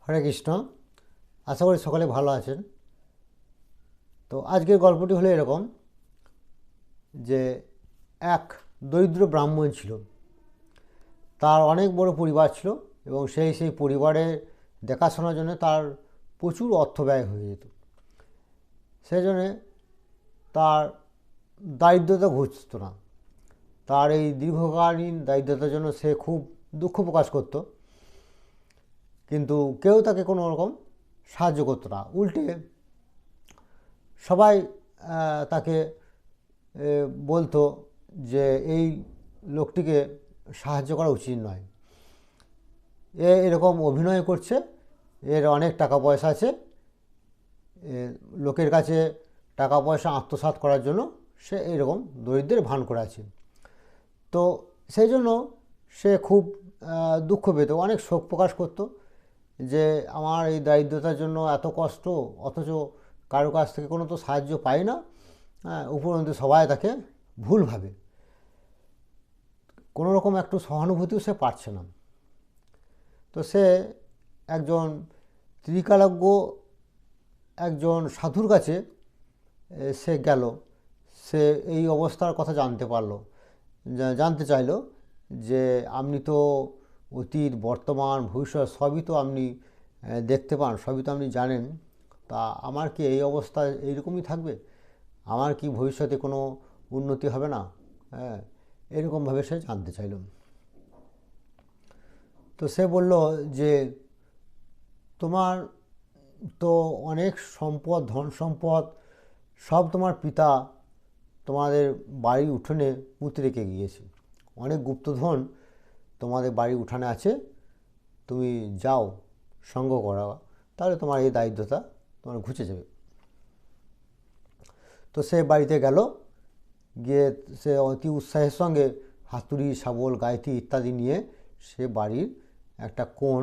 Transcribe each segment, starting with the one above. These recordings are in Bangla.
হরে কৃষ্ণ। আশা করি সকলে ভালো আছেন। তো আজকের গল্পটি হলো এরকম যে এক দরিদ্র ব্রাহ্মণ ছিল। তার অনেক বড় পরিবার ছিল এবং সেই পরিবারের দেখাশোনার জন্য তার প্রচুর অর্থ ব্যয় হয়ে যেত। সেই জন্যে তার দারিদ্রতা ঘুচত না। তার এই দীর্ঘকালীন দারিদ্রতার জন্য সে খুব দুঃখ প্রকাশ করত, কিন্তু কেউ তাকে কোনো রকম সাহায্য করতো না। উল্টে সবাই তাকে বলতো যে এই লোকটিকে সাহায্য করা উচিত নয়, এরকম অভিনয় করছে, এর অনেক টাকা পয়সা আছে, লোকের কাছে টাকা পয়সা আত্মসাৎ করার জন্য সে এরকম দরিদ্রের ভান করে আছে। তো সেই জন্য সে খুব দুঃখ পেত, অনেক শোক প্রকাশ করত যে আমার এই দারিদ্রতার জন্য এত কষ্ট, অথচ কারো কাছ থেকে কোনো তো সাহায্য পাই না। উপরন্তু সবাই তাকে ভুল ভাবে, কোনো রকম একটু সহানুভূতিও সে পাচ্ছে না। তো সে একজন ত্রিকালজ্ঞ একজন সাধুর কাছে সে গেল। সে এই অবস্থার কথা জানতে চাইল যে আপনি তো অতীত, বর্তমান, ভবিষ্যৎ সবই তো আপনি দেখতে পান, সবই তো আপনি জানেন। তা আমার কি এই অবস্থা এইরকমই থাকবে? আমার কি ভবিষ্যতে কোনো উন্নতি হবে না? হ্যাঁ, এরকমভাবে সে জানতে চাইল। তো সে বলল যে তোমার তো অনেক সম্পদ, ধন সম্পদ সব তোমার পিতা তোমাদের বাড়ির উঠোনে পুঁতে রেখে গিয়েছে। অনেক গুপ্তধন তোমাদের বাড়ির উঠানে আছে, তুমি যাও সংগ্রহ করা, তাহলে তোমার এই দারিদ্রতা তোমার ঘুচে যাবে। তো সে বাড়িতে গেল, গিয়ে সে অতি উৎসাহের সঙ্গে হাতুড়ি, শাবল, গাইতি ইত্যাদি নিয়ে সে বাড়ির একটা কোণ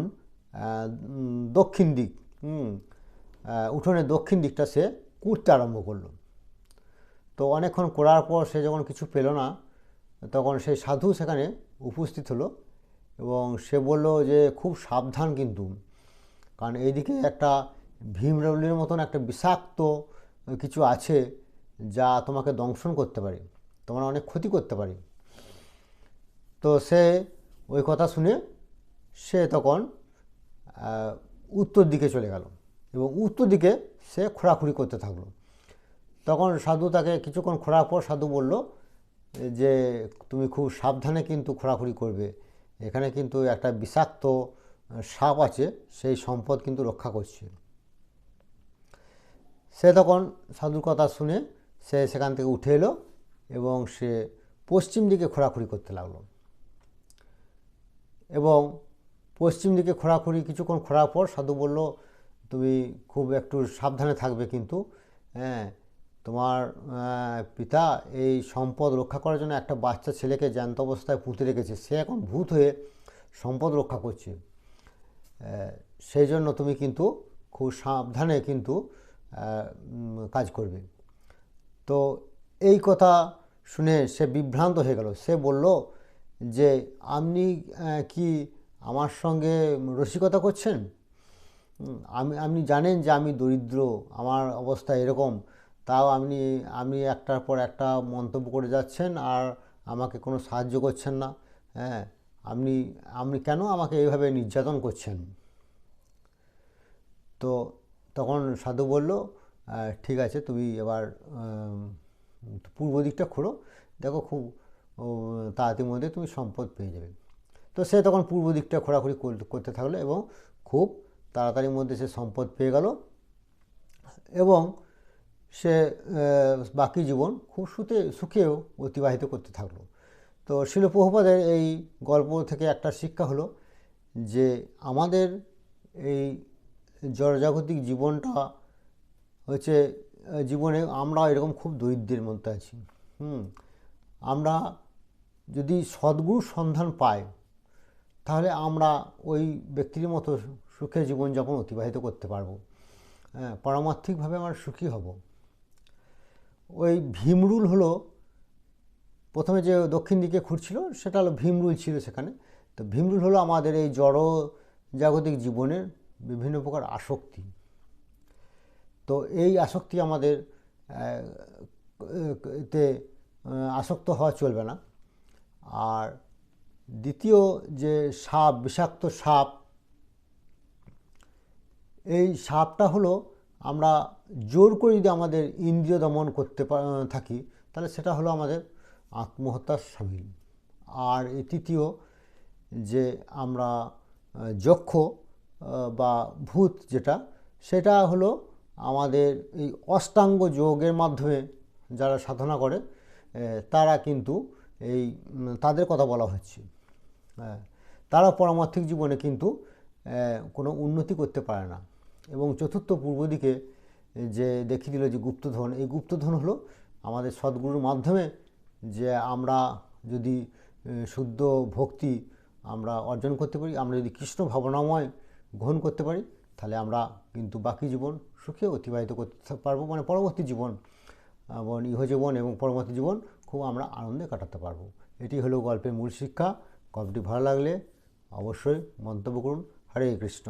দক্ষিণ দিক, উঠোনের দক্ষিণ দিকটা সে কুড়তে আরম্ভ করলো। তো অনেকক্ষণ করার পর সে যখন কিছু পেল না, তখন সেই সাধু সেখানে উপস্থিত হলো এবং সে বলল যে খুব সাবধান কিন্তু, কারণ এইদিকে একটা ভীমরৌলির মতন একটা বিষাক্ত কিছু আছে যা তোমাকে দংশন করতে পারে, তোমার অনেক ক্ষতি করতে পারে। তো সে ওই কথা শুনে সে তখন উত্তর দিকে চলে গেল এবং উত্তর দিকে সে খোঁড়াখুড়ি করতে থাকলো। তখন সাধু তাকে কিছুক্ষণ খোঁড়ার পর সাধু বলল যে তুমি খুব সাবধানে কিন্তু খোঁড়াখুড়ি করবে, এখানে কিন্তু একটা বিষাক্ত সাপ আছে, সেই সম্পদ কিন্তু রক্ষা করছে। সে তখন সাধুর কথা শুনে সে সেখান থেকে উঠে এলো এবং সে পশ্চিম দিকে খোঁড়াখুড়ি করতে লাগলো। এবং পশ্চিম দিকে খোঁড়াখুড়ি কিছুক্ষণ খোঁড়ার পর সাধু বলল তুমি খুব একটু সাবধানে থাকবে কিন্তু, হ্যাঁ, তোমার পিতা এই সম্পদ রক্ষা করার জন্য একটা বাচ্চা ছেলেকে জ্যান্ত অবস্থায় পুঁতে রেখেছে, সে এখন ভূত হয়ে সম্পদ রক্ষা করছে। সেই জন্য তুমি কিন্তু খুব সাবধানে কিন্তু কাজ করবে। তো এই কথা শুনে সে বিভ্রান্ত হয়ে গেল। সে বলল যে আপনি কি আমার সঙ্গে রসিকতা করছেন? আপনি জানেন যে আমি দরিদ্র, আমার অবস্থা এরকম, তাও আপনি একটার পর একটা মন্তব্য করে যাচ্ছেন আর আমাকে কোনো সাহায্য করছেন না। হ্যাঁ, আপনি আপনি কেন আমাকে এইভাবে নির্যাতন করছেন? তো তখন সাধু বলল ঠিক আছে, তুমি এবার পূর্ব দিকটা খোঁড়ো, দেখো খুব তাড়াতাড়ির মধ্যে তুমি সম্পদ পেয়ে যাবে। তো সে তখন পূর্ব দিকটা খোঁড়াখুড়ি করতে থাকলো এবং খুব তাড়াতাড়ির মধ্যে সে সম্পদ পেয়ে গেল এবং সে বাকি জীবন খুব সুখেও অতিবাহিত করতে থাকলো। তো শিল প্রভুপাদের এই গল্প থেকে একটা শিক্ষা হলো যে আমাদের এই জড়জাগতিক জীবনটা হচ্ছে জীবনে আমরা এরকম খুব দরিদ্রের মধ্যে আছি। আমরা যদি সদ্গুরুর সন্ধান পাই তাহলে আমরা ওই ব্যক্তির মতো সুখে জীবনযাপন অতিবাহিত করতে পারবো। হ্যাঁ, পারমার্থিকভাবে আমরা সুখী হব। ওই ভীমরুল হলো প্রথমে যে দক্ষিণ দিকে ঘুরছিল সেটা হলো ভীমরুল ছিল সেখানে। তো ভীমরুল হলো আমাদের এই জড় জাগতিক জীবনের বিভিন্ন প্রকার আসক্তি। তো এই আসক্তি আমাদের তে আসক্ত হওয়া চলবে না। আর দ্বিতীয় যে সাপ, বিষাক্ত সাপ, এই সাপটা হলো আমরা জোর করে যদি আমাদের ইন্দ্রিয় দমন করতে থাকি, তাহলে সেটা হলো আমাদের আত্মহত্যার সামিল। আর এই তৃতীয় যে আমরা যক্ষ বা ভূত যেটা, সেটা হলো আমাদের এই অষ্টাঙ্গ যোগের মাধ্যমে যারা সাধনা করে তারা কিন্তু এই তাদের কথা বলা হচ্ছে। হ্যাঁ, তারা পারমার্থিক জীবনে কিন্তু কোনো উন্নতি করতে পারে না। এবং চতুর্থ পূর্ব দিকে যে দেখিয়ে দিল যে গুপ্তধন, এই গুপ্তধন হলো আমাদের সদ্গুরুর মাধ্যমে যে আমরা যদি শুদ্ধ ভক্তি আমরা অর্জন করতে পারি, আমরা যদি কৃষ্ণ ভাবনাময় গ্রহণ করতে পারি, তাহলে আমরা কিন্তু বাকি জীবন সুখে অতিবাহিত করতে পারবো, মানে পরবর্তী জীবন এবং ইহজীবন এবং পরবর্তী জীবন খুব আমরা আনন্দে কাটাতে পারবো। এটি হলো গল্পের মূল শিক্ষা। গল্পটি ভালো লাগলে অবশ্যই মন্তব্য করুন। হরে কৃষ্ণ।